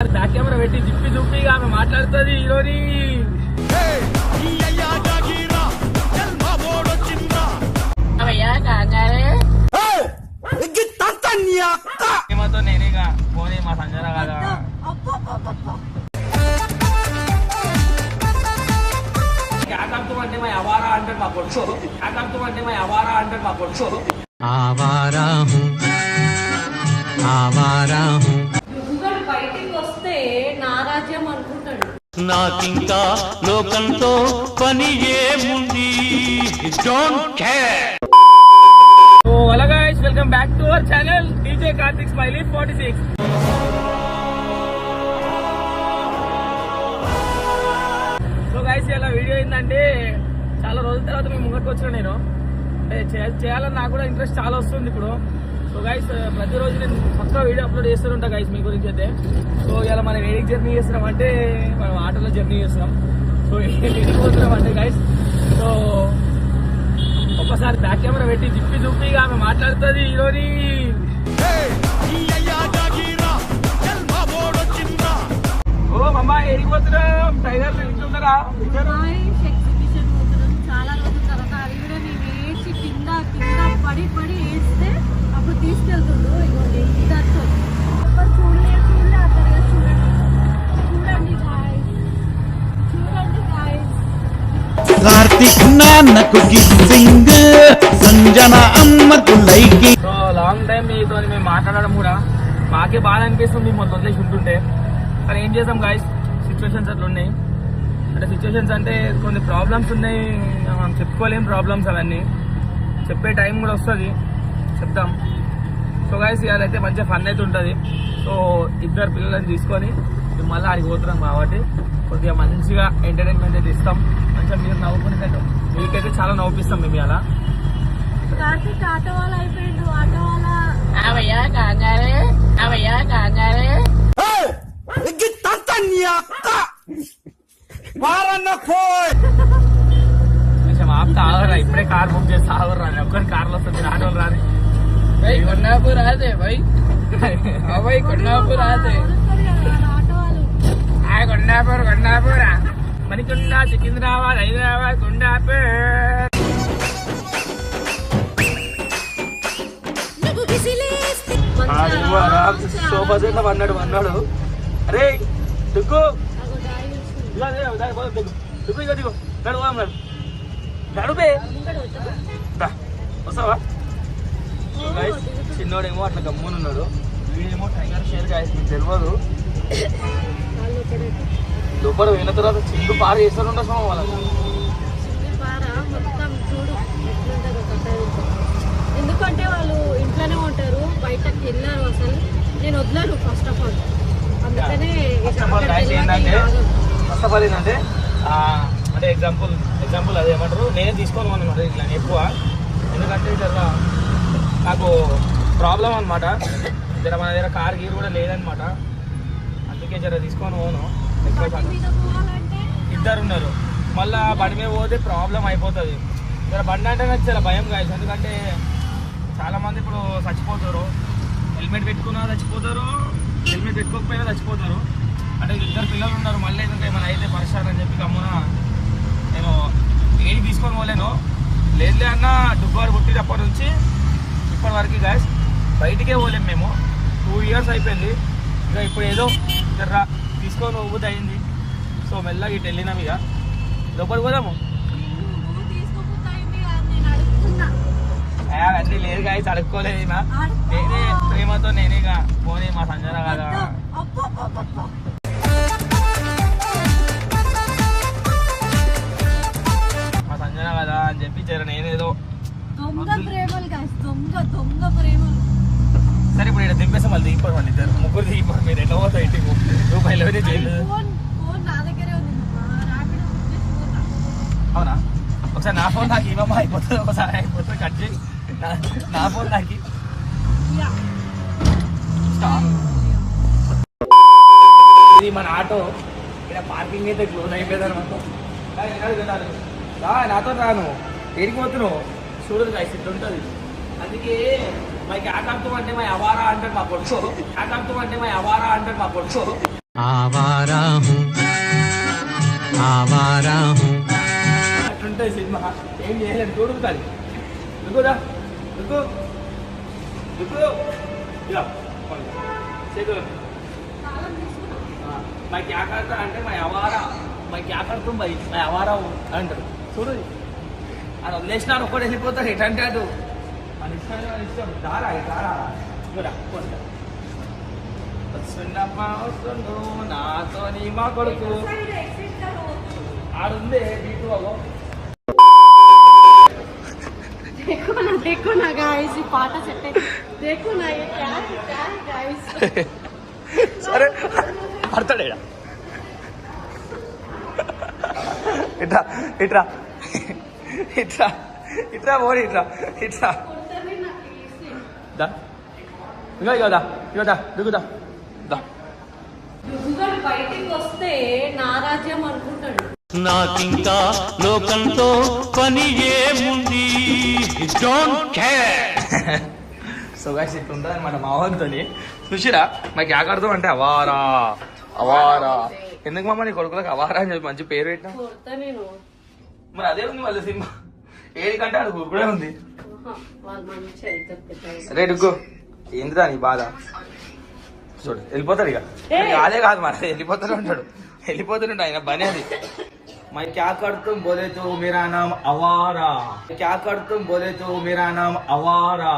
Back camera పెట్టి జిప్పి చూపిగా ఆమె మాట్లాడుతుంది హీరోని. ఏమతో నేనేగా పోనీ మా సంజన కదా అంటే మా అవారా అంటాడు మా కొడుకు. అంటే మా అవారా అంటాడు మా కొడుకు. బయటికి వస్తే నా రాజ్యం అనుకుంటాడు. నాకింకా లోకంతో పని ఏముంది. Don't care. So hello guys, welcome back to our channel DJ Karthik smiley 46. So guys, ఇలా వీడియో ఏంటంటే చాలా రోజుల తర్వాత మేము ముంగట్కి వచ్చిన నేను అంటే చేయాలని నాకు కూడా ఇంట్రెస్ట్ చాలా వస్తుంది ఇప్పుడు. సో గైస్, ప్రతిరోజు నేను కొత్త వీడియో అప్లోడ్ చేస్తుంటా గైస్ మీ గురించి అయితే. సో ఇలా మనం ఏడికి జర్నీ చేస్తున్నాం అంటే మనం ఆటోలో జర్నీ చేస్తున్నాం. సో ఏడికి పోతున్నాం అంటే గైస్, సో ఒక్కసారి బ్యాక్ కెమెరా పెట్టి జిప్పి చూపిగా ఆమె మాట్లాడుతుంది హీరోని. ఓ మమ్మ ఏడికి పోతున్నాం? టైగర్ ఇంటున్నారా? చాలా రోజుల తర్వాత అది కూడా నేను ఏడ్చి కింద పడి వేస్తే అప్పుడు తీసుకెళ్తుండ్రు. ఇవ్వండి ఇద్దరు చూడలే అక్కడ చూడండి గాయ్స్, చూడండి గాయ్స్. కార్తిక్ నాన్నకు గిఫ్టింగ్, సంజన అమ్మకు లైకింగ్. సో లాంగ్ టైం మీతో మేము మాట్లాడడం కూడా మాకే బాగా అనిపిస్తుంది మొత్తం వదిలేసి ఉంటుంటే. కానీ ఏం చేద్దాం గాయస్, సిచ్యువేషన్స్ అట్లా ఉన్నాయి. అంటే సిచ్యువేషన్స్ అంటే కొన్ని ప్రాబ్లమ్స్ ఉన్నాయి, మనం చెప్పుకోలేం ప్రాబ్లమ్స్. అవన్నీ చెప్పే టైం కూడా వస్తుంది, చెప్తాం. సో గాయస్, ఇవాళైతే మంచిగా ఫన్ అయితే ఉంటుంది. సో ఇద్దరు పిల్లలని తీసుకొని మళ్ళీ ఆడికి పోతున్నాం కాబట్టి కొద్దిగా మంచిగా ఎంటర్టైన్మెంట్ అయితే ఇస్తాం. మంచిగా మీరు నవ్వుకునేటట్టు మీకైతే చాలా నవ్వుపిస్తాం మేము ఇలా. కార్తీక్ ఆటో వాళ్ళ అయిపోయిండు. ఆటో వాళ్ళ కొంచెం ఆపుతా ఆగరా, ఇప్పుడే కార్ బుక్ చేస్తే ఆగరా. ఒక్కరి కార్లో వస్తుంది, ఆటోలు రాని. కొండాపూర్ ఆదే భాయ్, కొండాపూర్ ఆదే కొండాపూర్ మణికొండ, సికింద్రాబాద్, హైదరాబాద్, కొండాపూర్. సోఫా సెట్ అన్నాడు అరే దుగ్గు దుగ్గు ఇక దిగు నడువు అన్నాడు. నడుపే వస్తావా? చిన్నోడేమో అట్లా గమ్మునున్నాడు, వీడేమో టైగర్ షేర్ గాయస్ మీకు తెలియదు. లోపల పోయిన తర్వాత చిందు పారు చేస్తారు ఉండవు వాళ్ళకి. ఎందుకంటే వాళ్ళు ఇంట్లోనే ఉంటారు, బయటకు వెళ్ళారు. అసలు నేను వదలను ఫస్ట్ ఆఫ్ ఆల్. అందుకనే ఫస్ట్ ఆఫ్ ఆల్ ఏంటంటే అంటే ఎగ్జాంపుల్ అది ఏమంటారు, నేనే తీసుకోను అనమాట ఇట్లా ఎక్కువ. ఎందుకంటే జర నాకు ప్రాబ్లం అనమాట, జర మన దగ్గర కార్ గీరు కూడా లేదనమాట. అందుకే జర తీసుకొని పోను. ఇద్దరు ఉన్నారు, మళ్ళీ బండి మీద పోతే ప్రాబ్లం అయిపోతుంది. జర బండి అంటే నాకు చాలా భయం కాదు. ఎందుకంటే చాలామంది ఇప్పుడు చచ్చిపోతారు, హెల్మెట్ పెట్టుకున్నా చచ్చిపోతారు, హెల్మెట్ పెట్టుకోకపోయినా చచ్చిపోతారు. అంటే ఇద్దరు పిల్లలు ఉన్నారు, మళ్ళీ ఏంటంటే ఏమైనా అయితే పరిస్థితి అని చెప్పి గమ్మున నేను ఏడికి తీసుకొని పోలేను. లేదులే అన్న డుబ్బారు పుట్టినప్పటి నుంచి ఇప్పటి వరకు గాయస్ బయటికే పోలేము మేము. 2 years అయిపోయింది. ఇక ఇప్పుడు ఏదో జర్రా తీసుకొని ఊబుద్ది అయింది. సో మెల్లగా ఇటు వెళ్ళినాం, ఇక లోపలికి పోదాము. అన్నీ లేదు గాయస్, అడుక్కోలేదు. నేనే ప్రేమతో నేనేగా పోనీ మా సంజన కదా మా సంజన కదా అని చెప్పి జర నేనేదో సరే ఇప్పుడు ఇక్కడ దింపేస్తాం. మళ్ళీ దిగిపోండి, ఇద్దరు ముగ్గురు దిగిపోండి. మీరు ఎన్నో పోతాయి ఇంటికి రూపాయలు ఎవరైతే చేయలేదు. అవునా? ఒకసారి నా ఫోన్ నాకు ఇవ్వమ్మా, అయిపోతుంది. ఒకసారి అయిపోతుంది, కట్ చేయి. నా ఫోన్ నాకు ఇది మన ఆటో. ఇక్కడ పార్కింగ్ అయితే క్లోజ్ అయిపోయింది అనమాట. నాతో రాను, ఏడిపోతున్నావు చూడదు కాయ ఇట్లా ఉంటుంది. అందుకే మా క్యాకాంతం అంటే మా అవారా అంటాడు మా కొడుకు. క్యాకాంతం అంటే మా అవారా అంటాడు మా కొడుకు. आवारा हूँ आवारा हूँ అట్లుంటుంది సినిమా. ఏం చేయలేదు, చూడుతుంది దుక్కుదా దుక్కు దుక్కు ఇలా చేతులు मैं क्या करता అంటే मैं అవారా मैं क्या करता भाई मैं అవారా అంటారు. చూడు అది వదిలేసినాడు, ఒక్కడు వెళ్ళిపోతాడు. ఎటంటే అటు మన ఇష్టం, మన ఇష్టం. దారా దారా చూడా వస్తుండమ్మా వస్తుండు నాతో నీ మా కొడుకు ఆడుందే నీకు అగో. देखो ना गाइस, ये पाटा सेट देखो ना, ये क्या है गाइस. సరే ఆడతాడు ఇట్రా ఇట్రా ఇట్రా ఇట్రా పోనీ ఇట్రా ఇట్రా దా ఇగో ఇగో దా ఇగో దా దిగుదా దా. దుగ్గుగాడు బయటికి వస్తే నా రాజ్యం అనుకుంటాడు. నాకింకా లోకంతో పని ఏముంది డోంట్ కేర్ సో గైస్ ఇట్లా ఉంటుంది అనమాట మా వాళ్ళతో. చూసిరా మాకు ఆకడతాం అంటే అవారా అవారా. ఎందుకు మమ్మ నీ కొడుకులకు అవారా అని చెప్పి మంచి పేరు పెట్టినా. కొడతా నేను. మరి అదే ఉంది వాళ్ళ సినిమా. ఏడికంటే ఆడు గురుకుడే ఉంది. వాళ్ళు మంచిగా ఇద్దరు పెట్టారు. రే డుగ్గు ఏంటిదా నీ బాధ. చూడు వెళ్ళిపోతాడు ఇక. అదే కాదు మరి వెళ్ళిపోతూనే ఉంటాడు, వెళ్ళిపోతుంటాడు ఆయన పని అది. मैं क्या करता हूँ बोले तो मेरा नाम अवारा, क्या करता हूँ बोले तो मेरा नाम अवारा.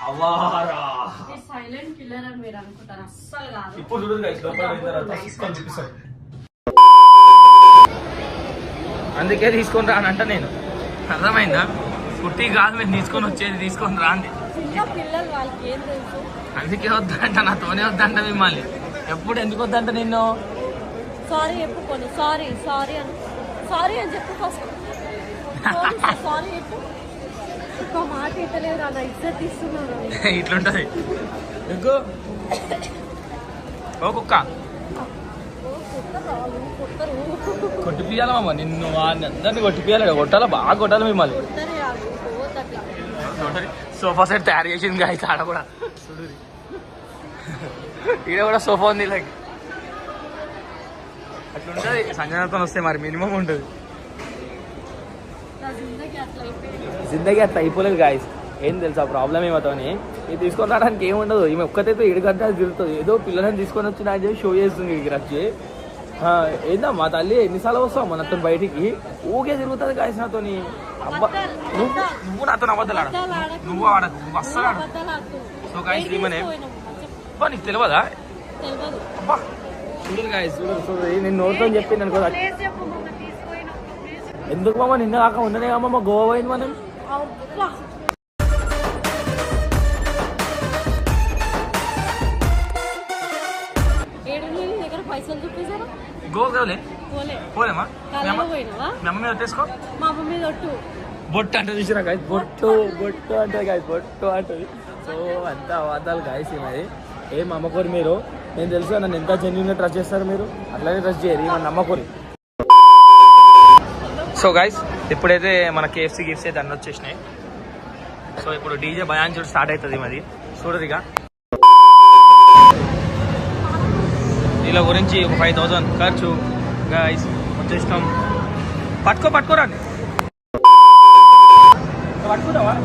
అవారా సైలెంట్ కిల్లర్ అని మీరు అనుకుంటారు, అస్సలు కాదు. ఇప్పుడు చూడదు guys, లోపల పోయిన తర్వాత తీసుకొని చూపిస్తాను. అందుకే తీసుకొని రానంట నేను. అర్థమైందా? పుట్టి కాదు మీరు తీసుకొని వచ్చేది, తీసుకొని రా అంది. చిన్న పిల్లలు వాళ్ళకి ఏం తెలుసు. అందుకే వద్దంట, నాతోనే వద్దంట మిమ్మల్ని. ఎప్పుడు ఎందుకు వద్దంట నిన్ను. సారీ చెప్పు పోనీ, సారీ సారీ అని, సారీ అని చెప్పు ఫస్ట్. సారీ చెప్పు. ఒక మాట ఇతలేదు నా ఇజ్జత్ ఇస్తున్నాను. ఇట్లుంటది ఎందుకు. ఓ కుక్క కొట్టిపియాలమ్మా నిన్ను, అందరినీ కొట్టిపియాలి. కొట్టాలా, బాగా కొట్టాలి మిమ్మల్ని. సోఫా సెట్ తయారు చేసింది గాయస్ ఆడ కూడా. ఈడ కూడా సోఫా ఉంది. లైక్ అట్లుంటది సంజనతో వస్తే మరి మినిమం ఉంటుంది. జిందగీ అట్లా అయిపోలేదు గాయస్. ఏం తెలుసా ప్రాబ్లం ఏమవుతామని, ఇది తీసుకొని రావడానికి ఏముండదు. ఈమె ఒక్కతైతే 7 గంటలు తిరుగుతుంది. ఏదో పిల్లలని తీసుకొని వచ్చి నాకు చెప్పి షో చేస్తుంది ఇక్కడికి వచ్చి. ఏందా మా తల్లి ఎన్నిసార్లు వస్తావు మనతో బయటికి, ఊకే తిరుగుతుంది గాయస్ నాతోని. అబ్బా నువ్వు నాతో అబద్ధాలు ఆడ, నువ్వు ఆడకు, నువ్వు అస్సలు ఆడు. సో గాయస్ ఈమెనే అబ్బా నీకు తెలియదా. అబ్బా చూడరు గాయస్, చూడరు చూడరు. నేను నోట్తో చెప్పింది అనుకో. ఎందుకు మామ నిన్న కాక ఉండనే అమ్మ గోవా పోయింది మనం. పైసలు చూపించారా గోవాలే పోలేమా. పోయినావా? మీ అమ్మ మీద తీసుకో. మా అమ్మ మీద ఒట్టు బొట్టు అంటే చూసినా గాయస్, బొట్టు బొట్టు అంటే గాయస్, బొట్టు అంటది. సో అంతా అబద్ధాలు గాయస్. మరి ఏం నమ్మకూరు మీరు. నేను తెలుసు నన్ను ఎంత జెన్యున్గా ట్రస్ట్ చేస్తారు మీరు, అట్లానే ట్రస్ట్ చేయరు. మన నమ్మకూరి. సో గాయస్ ఇప్పుడైతే మన KFC గిఫ్ట్స్ అయితే అన్నీ వచ్చేసినాయి. సో ఇప్పుడు డీజే భయాన్ చూడు స్టార్ట్ అవుతుంది. మరి చూడరు ఇక దీని గురించి ఒక 5000 ఖర్చు గాయస్. వచ్చేసినాం. పట్టుకోరండి. పట్టుకుంటావా?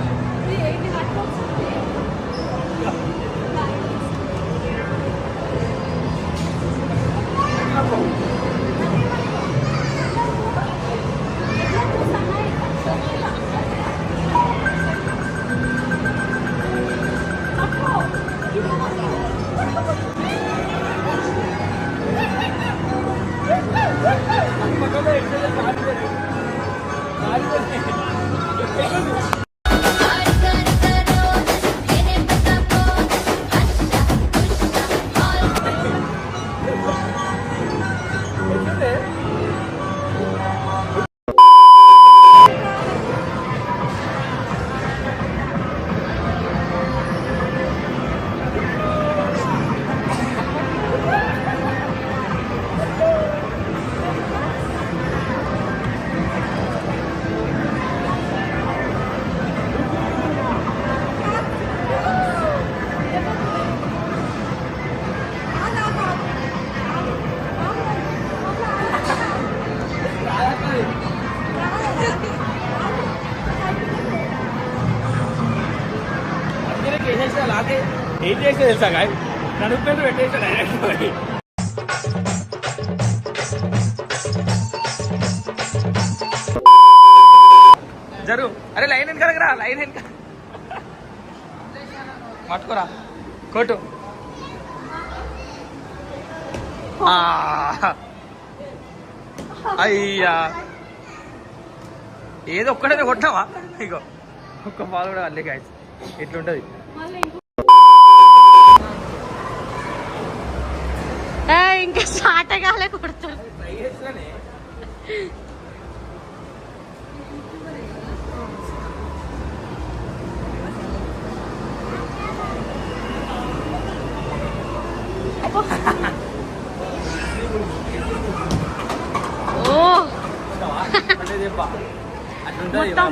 మాకి ఏం చేస్తే తెలుసా గాయ నడుపు పెట్టేసా డైరెక్ట్ పోయి. జరుగు అరే లైన్ వెనకరా లైన్ వెనక పట్టుకోరా కొట్టు అయ్యా ఏదో ఒక్కడే కొట్టావా ఇగో ఒక్క బాల్ కూడా అల్లే గాయస్ ఎట్లుంటది. ఇంకా స్టార్ట్ కాలే కొడతారు.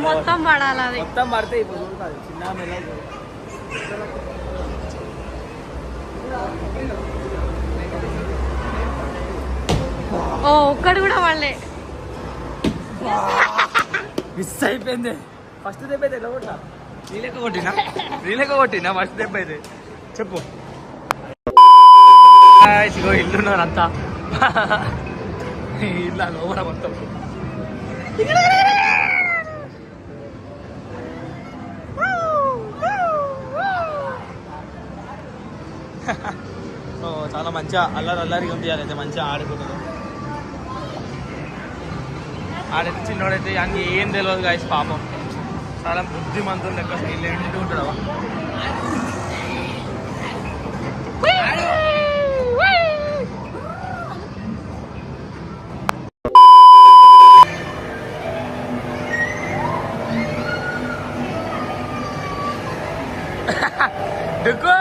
మొత్తం పడాలి అది మొత్తం పడితే ఇప్పుడు చిన్న ఒక్కడు కూడా వాళ్ళే మిస్ అయిపోయింది. ఫస్ట్ దెబ్బ అయితే ఎలా కొట్టా రీలెక్క కొట్టినా ఫస్ట్ దెబ్బ అయితే చెప్పు. ఇగో ఇల్లున్నారు అంతా ఇల్లు లోపల మొత్తం చాలా మంచిగా అల్లరిగా ఉంది. అయితే మంచిగా ఆడుకుంటుంది. ఆడైతే చిన్నోడైతే అని ఏం తెలియదు గాయస్ పాపం చాలా బుద్ధిమంతులు లెక్క సైలెంట్ ఉంటాడు. డుక్కు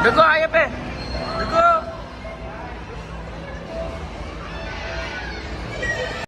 డుక్కు ఆగపే